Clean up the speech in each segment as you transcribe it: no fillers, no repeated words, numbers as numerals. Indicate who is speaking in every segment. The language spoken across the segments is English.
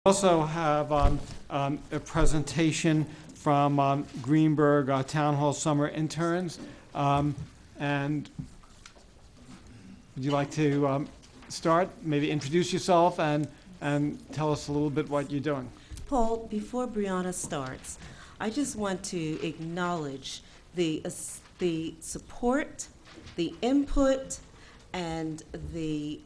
Speaker 1: Also have a presentation from Greenburgh Town Hall Summer Interns. And would you like to start? Maybe introduce yourself and tell us a little bit what you're doing.
Speaker 2: Paul, before Brianna starts, I just want to acknowledge the support, the input, and the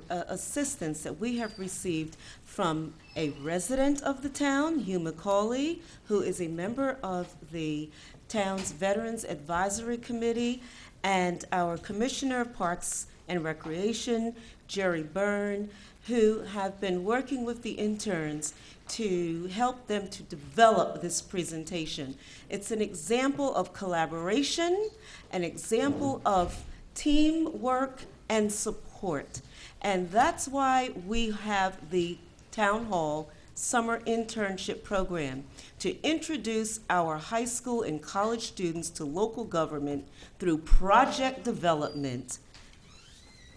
Speaker 2: assistance that we have received from a resident of the town, Hugh McCauley, who is a member of the town's Veterans Advisory Committee, and our Commissioner of Parks and Recreation, Jerry Byrne, who have been working with the interns to help them to develop this presentation. It's an example of collaboration, an example of teamwork and support. And that's why we have the Town Hall Summer Internship Program, to introduce our high school and college students to local government through project development.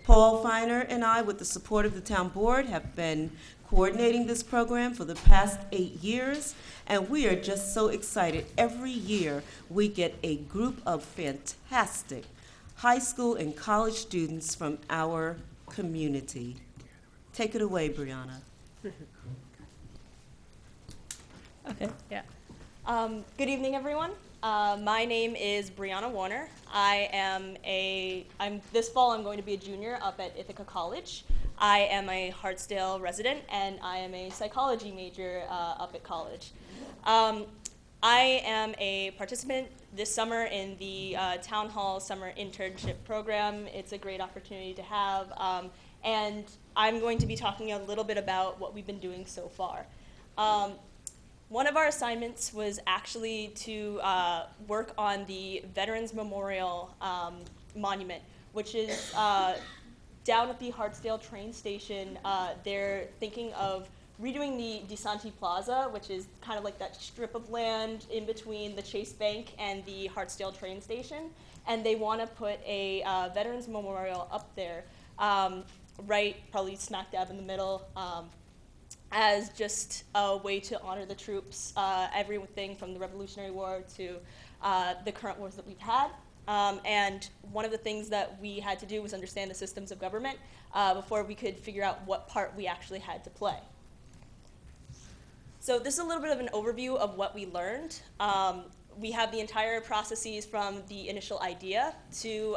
Speaker 2: Paul Feiner and I, with the support of the town board, have been coordinating this program for the past 8 years, and we are just so excited. Every year we get a group of fantastic high school and college students from our community. Take it away, Brianna.
Speaker 3: Okay, yeah. Good evening, everyone. My name is Brianna Warner. This fall I'm going to be a junior up at Ithaca College. I am a Hartsdale resident, and I am a psychology major up at college. I am a participant this summer in the Town Hall Summer Internship Program. It's a great opportunity to have, and I'm going to be talking a little bit about what we've been doing so far. One of our assignments was actually to work on the Veterans Memorial Monument, which is down at the Hartsdale train station. They're thinking of redoing the DeSanti Plaza, which is kind of like that strip of land in between the Chase Bank and the Hartsdale train station. And they want to put a Veterans Memorial up there, right, probably smack dab in the middle, as just a way to honor the troops, everything from the Revolutionary War to the current wars that we've had. And one of the things that we had to do was understand the systems of government before we could figure out what part we actually had to play. So this is a little bit of an overview of what we learned. We have the entire processes from the initial idea to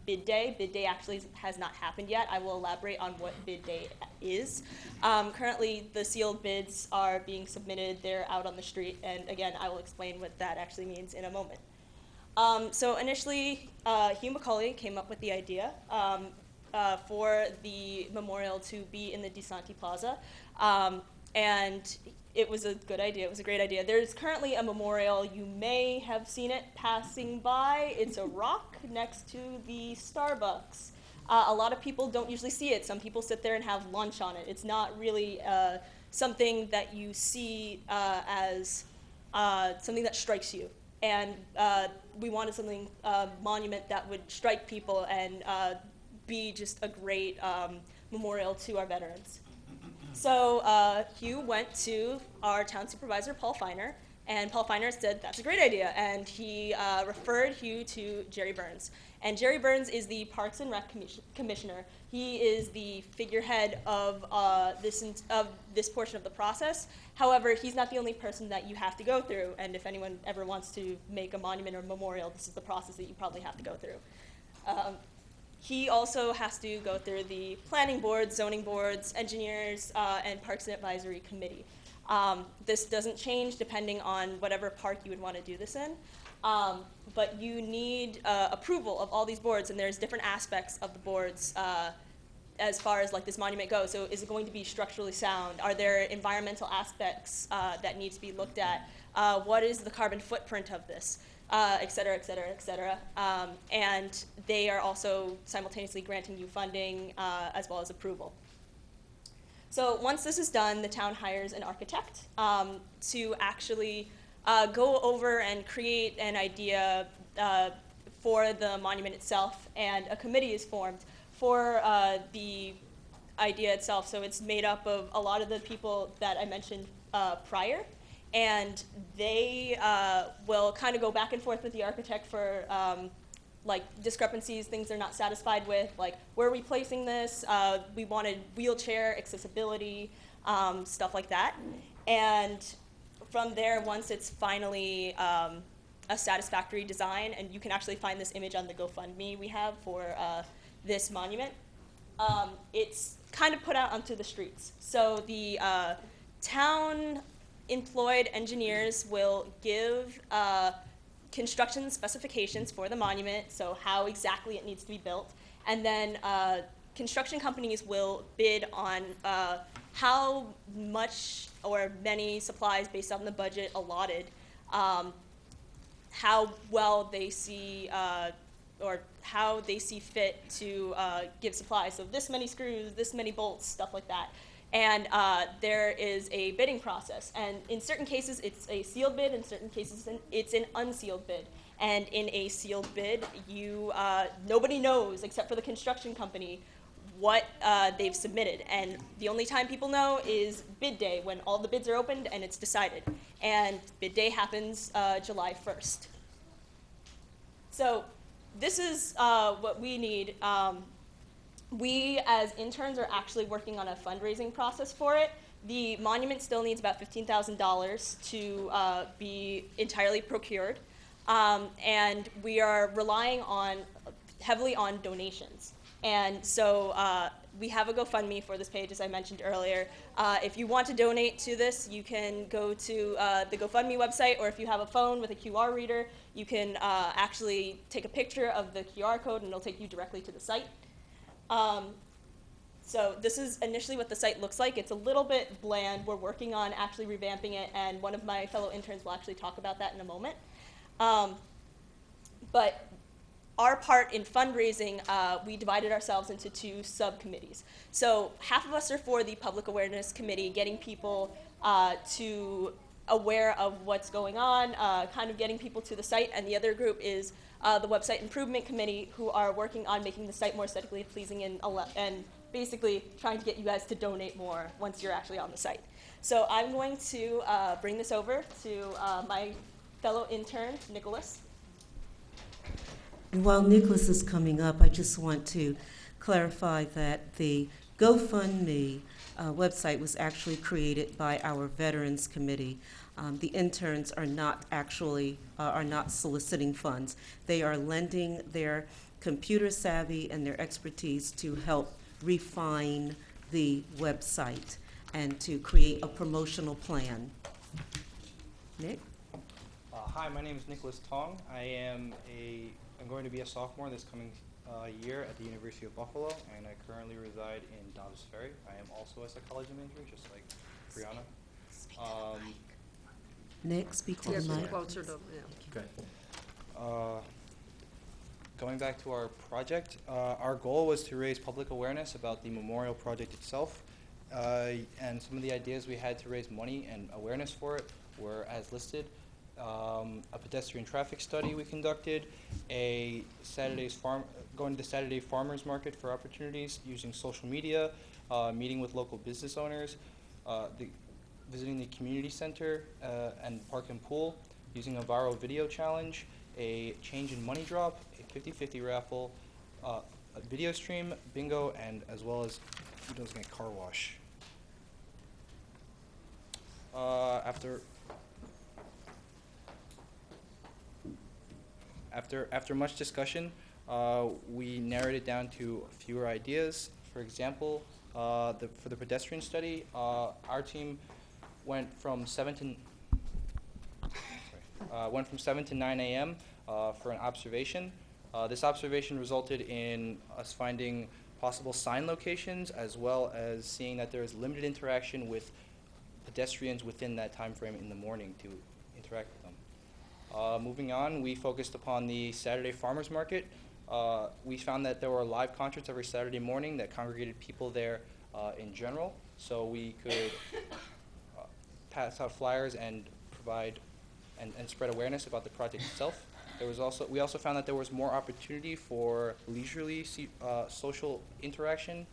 Speaker 3: bid day. Bid day actually has not happened yet. I will elaborate on what bid day is. Currently, the sealed bids are being submitted. They're out on the street. And again, I will explain what that actually means in a moment. So initially, Hugh McCauley came up with the idea for the memorial to be in the DeSanti Plaza. And it was a good idea. It was a great idea. There's currently a memorial. You may have seen it passing by. It's a rock next to the Starbucks. A lot of people don't usually see it. Some people sit there and have lunch on it. It's not really something that you see as something that strikes you. And we wanted something, monument that would strike people and be just a great memorial to our veterans. So Hugh went to our town supervisor, Paul Feiner, and Paul Feiner said, that's a great idea, and he referred Hugh to Jerry Burns. And Jerry Burns is the Parks and Rec Commissioner. He is the figurehead of this portion of the process. However, he's not the only person that you have to go through, and if anyone ever wants to make a monument or memorial, this is the process that you probably have to go through. He also has to go through the planning board, zoning boards, engineers, and Parks and Advisory Committee. This doesn't change depending on whatever park you would want to do this in, but you need approval of all these boards, and there's different aspects of the boards as far as like this monument goes. So is it going to be structurally sound? Are there environmental aspects that need to be looked at? What is the carbon footprint of this? Et cetera, et cetera, et cetera. And they are also simultaneously granting you funding as well as approval. So once this is done, the town hires an architect to actually go over and create an idea for the monument itself, and a committee is formed for the idea itself, so it's made up of a lot of the people that I mentioned prior, and they will kind of go back and forth with the architect for like discrepancies, things they're not satisfied with, like where are we placing this? We wanted wheelchair accessibility, stuff like that. And from there, once it's finally a satisfactory design, and you can actually find this image on the GoFundMe we have for this monument, it's kind of put out onto the streets. So the town employed engineers will give construction specifications for the monument, so how exactly it needs to be built, and then construction companies will bid on how much or many supplies based on the budget allotted, how well they see or how they see fit to give supplies. So this many screws, this many bolts, stuff like that. And there is a bidding process. And in certain cases, it's a sealed bid. In certain cases, it's an unsealed bid. And in a sealed bid, nobody knows, except for the construction company, what they've submitted. And the only time people know is bid day, when all the bids are opened and it's decided. And bid day happens July 1st. So this is what we need. We, as interns, are actually working on a fundraising process for it. The monument still needs about $15,000 to be entirely procured. And we are relying heavily on donations. And so we have a GoFundMe for this page, as I mentioned earlier. If you want to donate to this, you can go to the GoFundMe website, or if you have a phone with a QR reader, you can actually take a picture of the QR code and it'll take you directly to the site. So this is initially what the site looks like. It's a little bit bland. We're working on actually revamping it, and one of my fellow interns will actually talk about that in a moment. But our part in fundraising, we divided ourselves into two subcommittees. So half of us are for the public awareness committee, getting people to aware of what's going on, kind of getting people to the site, and the other group is the website improvement committee, who are working on making the site more aesthetically pleasing and basically trying to get you guys to donate more once you're actually on the site. So I'm going to bring this over to my fellow intern, Nicholas.
Speaker 2: While Nicholas is coming up, I just want to clarify that the GoFundMe website was actually created by our Veterans Committee. The interns are not actually are not soliciting funds. They are lending their computer savvy and their expertise to help refine the website and to create a promotional plan. Nick?
Speaker 4: Hi, my name is Nicholas Tong. I'm going to be a sophomore this coming year at the University of Buffalo, and I currently reside in Dobbs Ferry. I am also a psychology major, just like Brianna.
Speaker 2: Nick, speak to
Speaker 5: Yes,
Speaker 2: the mic.
Speaker 5: closer to, yeah.
Speaker 4: Okay. Going back to our project, our goal was to raise public awareness about the memorial project itself, and some of the ideas we had to raise money and awareness for it were as listed. A pedestrian traffic study we conducted, going to the Saturday Farmers Market for opportunities, using social media, meeting with local business owners, visiting the community center and park and pool, using a viral video challenge, a change in money drop, a 50-50 raffle, a video stream, bingo, and as well as who doesn't get car wash. After much discussion, we narrowed it down to fewer ideas. For example, for the pedestrian study, our team went from 7 to 9 a.m. For an observation. This observation resulted in us finding possible sign locations, as well as seeing that there is limited interaction with pedestrians within that time frame in the morning to interact with them. Moving on, we focused upon the Saturday Farmers Market. We found that there were live concerts every Saturday morning that congregated people there in general, so we could pass out flyers and provide and spread awareness about the project itself. We also found that there was more opportunity for leisurely social interaction.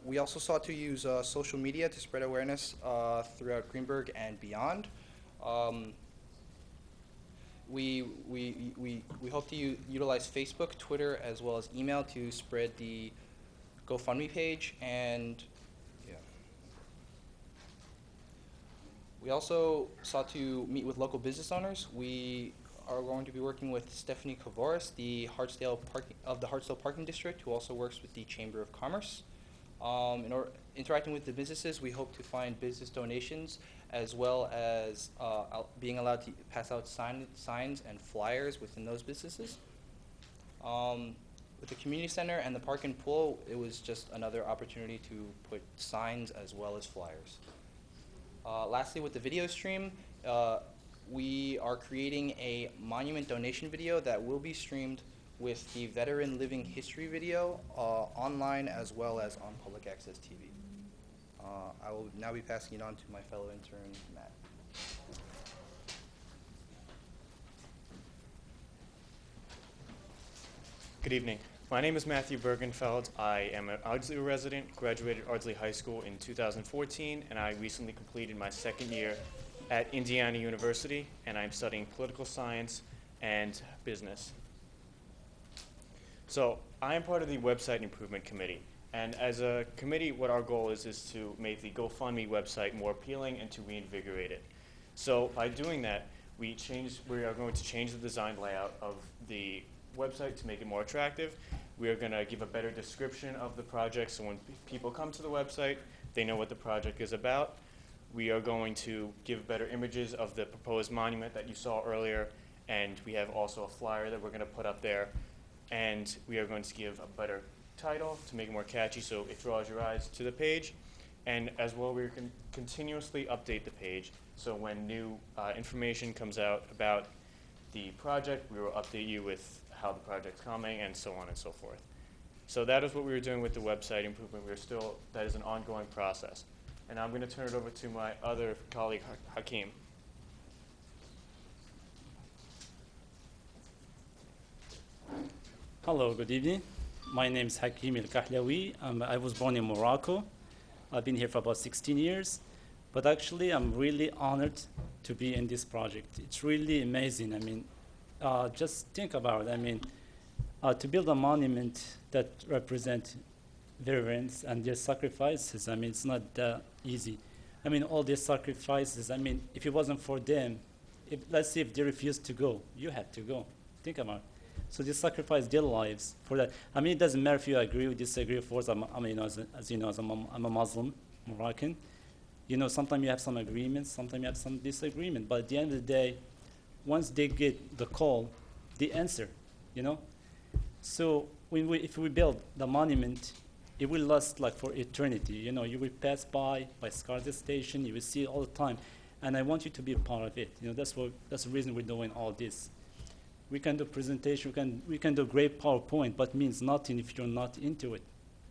Speaker 4: We also sought to use social media to spread awareness throughout Greenburgh and beyond. Um, we hope to utilize Facebook, Twitter, as well as email to spread the GoFundMe page, and yeah. We also sought to meet with local business owners. We are going to be working with Stephanie Kavoris, the Hartsdale Parking District, who also works with the Chamber of Commerce. Interacting with the businesses, we hope to find business donations, as well as being allowed to pass out signs and flyers within those businesses. With the community center and the park and pool, it was just another opportunity to put signs as well as flyers. Lastly, with the video stream, we are creating a monument donation video that will be streamed with the Veteran Living History video online as well as on public access TV. I will now be passing it on to my fellow intern, Matt.
Speaker 5: Good evening. My name is Matthew Bergenfeld. I am an Ardsley resident, graduated Ardsley High School in 2014, and I recently completed my second year at Indiana University, and I'm studying political science and business. So I am part of the Website Improvement Committee, and as a committee, what our goal is to make the GoFundMe website more appealing and to reinvigorate it. So by doing that, we are going to change the design layout of the website to make it more attractive. We are going to give a better description of the project, so when people come to the website, they know what the project is about. We are going to give better images of the proposed monument that you saw earlier, and we have also a flyer that we're going to put up there. And we are going to give a better title to make it more catchy so it draws your eyes to the page. And as well, we're going to continuously update the page. So when new information comes out about the project, we will update you with how the project's coming and so on and so forth. So that is what we were doing with the website improvement. That is an ongoing process. And I'm going to turn it over to my other colleague, Hakeem.
Speaker 6: Hello, good evening. My name is Hakim El-Kahlawi. I was born in Morocco. I've been here for about 16 years. But actually, I'm really honored to be in this project. It's really amazing. I mean, just think about it. I mean, to build a monument that represents veterans and their sacrifices, I mean, it's not that easy. I mean, all their sacrifices, I mean, if it wasn't for them, let's say if they refused to go, you had to go. Think about it. So they sacrifice their lives for that. I mean, it doesn't matter if you agree or disagree. Of course, I'm a Muslim, Moroccan. You know, sometimes you have some agreements, sometimes you have some disagreement. But at the end of the day, once they get the call, they answer, you know? So if we build the monument, it will last like for eternity. You know, you will pass by Scarlet Station, you will see it all the time. And I want you to be a part of it. You know, that's the reason we're doing all this. We can do presentation, we can do great PowerPoint, but means nothing if you're not into it.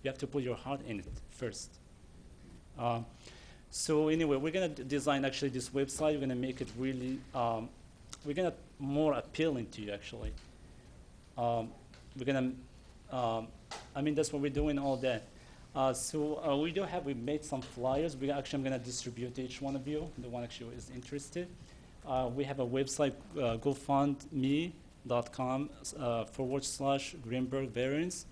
Speaker 6: You have to put your heart in it first. So anyway, we're gonna design actually this website. We're gonna make it really, we're gonna more appealing to you actually. We're gonna, I mean, that's what we're doing all that. We made some flyers. I'm gonna distribute each one of you, the one actually is interested. We have a website, GoFundMe.com/Greenburgh Veterans.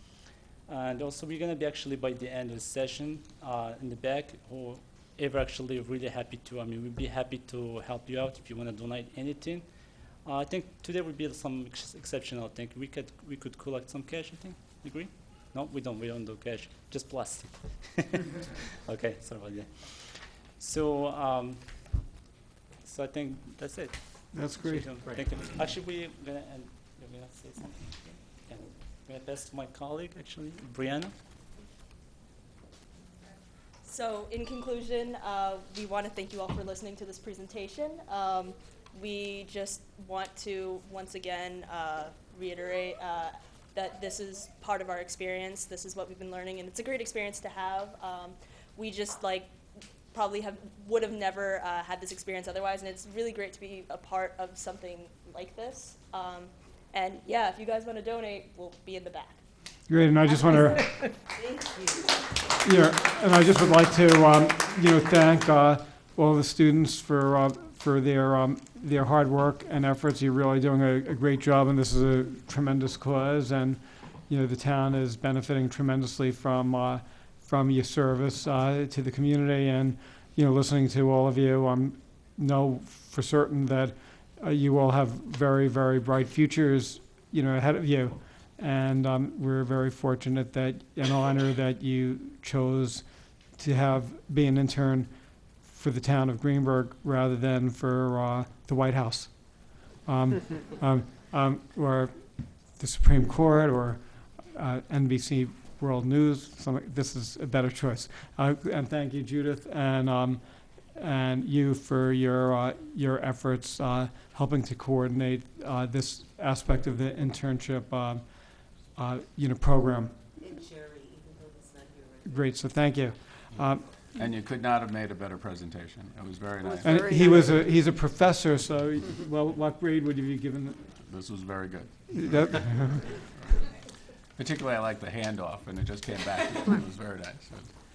Speaker 6: And also we're gonna be actually by the end of the session in the back, whoever actually really happy to, I mean, we'd be happy to help you out if you wanna donate anything. I think today would be some exceptional thing. We could collect some cash, I think. Agree? No, we don't do cash, just plastic. Okay, sorry about that. So I think that's it.
Speaker 1: That's great.
Speaker 6: Thank you. Actually, we're gonna say something. Yeah. I'm gonna pass to my colleague, actually, Brianna.
Speaker 3: So in conclusion, we want to thank you all for listening to this presentation. We just want to once again reiterate that this is part of our experience. This is what we've been learning, and it's a great experience to have. We just probably would have never had this experience otherwise, and it's really great to be a part of something like this. And yeah, if you guys want to donate, we'll be in the back.
Speaker 1: Great, and I just want to,
Speaker 2: Thank you.
Speaker 1: yeah, and I just would like to, thank all the students for their hard work and efforts. You're really doing a great job, and this is a tremendous cause, and, the town is benefiting tremendously from your service to the community, and, listening to all of you, know for certain that you all have very, very bright futures, ahead of you. And we're very fortunate that, and honored that you chose to be an intern for the town of Greenburgh rather than for the White House, or the Supreme Court, or NBC World News. This is a better choice. And thank you, Judith, and you for your efforts helping to coordinate this aspect of the internship program.
Speaker 2: And Jerry, even though he's not here right now.
Speaker 1: Great, so thank you.
Speaker 7: And you could not have made a better presentation. It was very nice.
Speaker 1: And he's a professor, so, well, what grade would you be given?
Speaker 7: This was very good.
Speaker 1: That-
Speaker 7: Particularly, I like the handoff, and it just came back. It was very nice,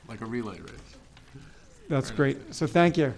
Speaker 7: like a relay race.
Speaker 1: That's great, so thank you.